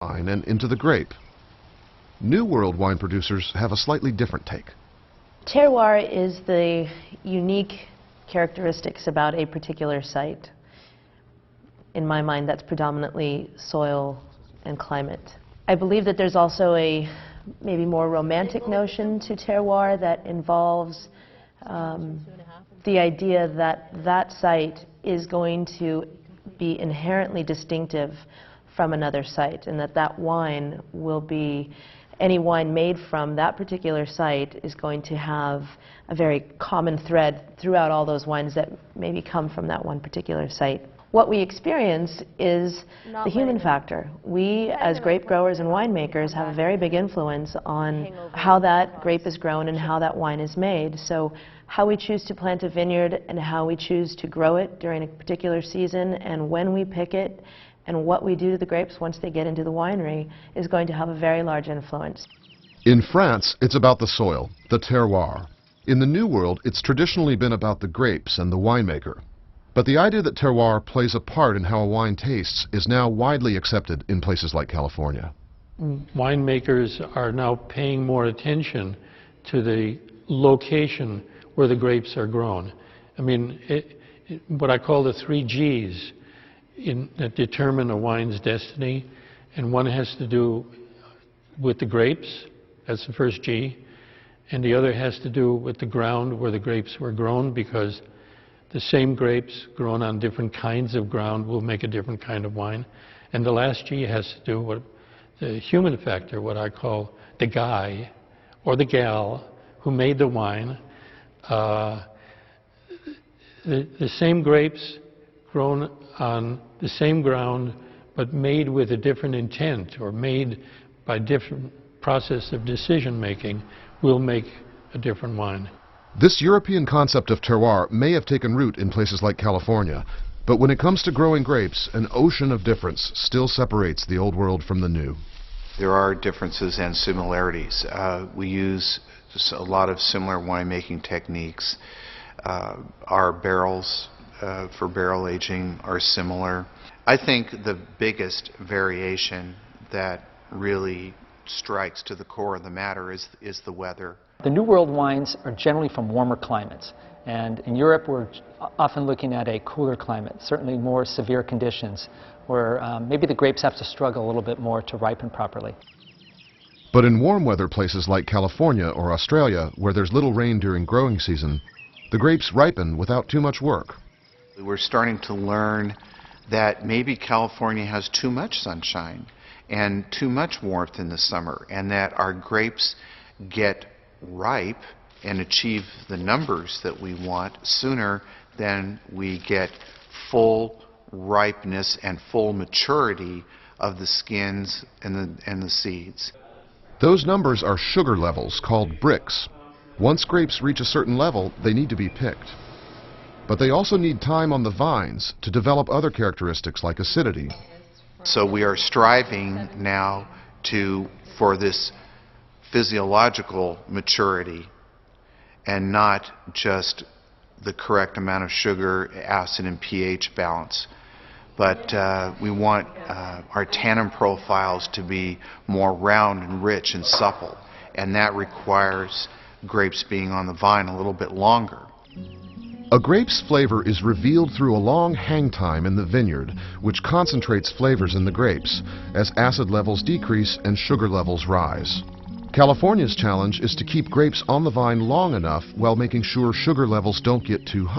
wine and into the grape. New World wine producers have a slightly different take. Terroir is the unique characteristics about a particular site. In my mind, that's predominantly soil and climate. I believe that there's also a maybe more romantic notion to terroir that involves the idea that that site is going to be inherently distinctive from another site, and that that wine will be, any wine made from that particular site is going to have a very common thread throughout all those wines that maybe come from that one particular site. What we experience is the human factor. We, as grape growers and winemakers, have a very big influence on how that grape is grown and how that wine is made. So how we choose to plant a vineyard and how we choose to grow it during a particular season and when we pick it and what we do to the grapes once they get into the winery is going to have a very large influence. In France, it's about the soil, the terroir. In the New World, it's traditionally been about the grapes and the winemaker. But the idea that terroir plays a part in how a wine tastes is now widely accepted in places like California. Winemakers are now paying more attention to the location where the grapes are grown. I mean, what I call the 3 Gs that determine a wine's destiny, and one has to do with the grapes, that's the first G, and the other has to do with the ground where the grapes were grown, because the same grapes grown on different kinds of ground will make a different kind of wine. And the last G has to do with the human factor, what I call the guy or the gal who made the wine. The same grapes grown on the same ground but made with a different intent or made by different process of decision making will make a different wine. This European concept of terroir may have taken root in places like California, but when it comes to growing grapes, an ocean of difference still separates the old world from the new. There are differences and similarities. We use a lot of similar winemaking techniques. Our barrels for barrel aging are similar. I think the biggest variation that really strikes to the core of the matter is the weather. The New World wines are generally from warmer climates, and in Europe we're often looking at a cooler climate, certainly more severe conditions, where maybe the grapes have to struggle a little bit more to ripen properly. But in warm weather places like California or Australia, where there's little rain during growing season, the grapes ripen without too much work. We're starting to learn that maybe California has too much sunshine and too much warmth in the summer, and that our grapes get ripe and achieve the numbers that we want sooner than we get full ripeness and full maturity of the skins and the seeds. Those numbers are sugar levels called Brix. Once grapes reach a certain level, they need to be picked. But they also need time on the vines to develop other characteristics like acidity. So we are striving now for this physiological maturity and not just the correct amount of sugar, acid, and pH balance. But we want our tannin profiles to be more round and rich and supple, and that requires grapes being on the vine a little bit longer. A grape's flavor is revealed through a long hang time in the vineyard, which concentrates flavors in the grapes as acid levels decrease and sugar levels rise. California's challenge is to keep grapes on the vine long enough while making sure sugar levels don't get too high.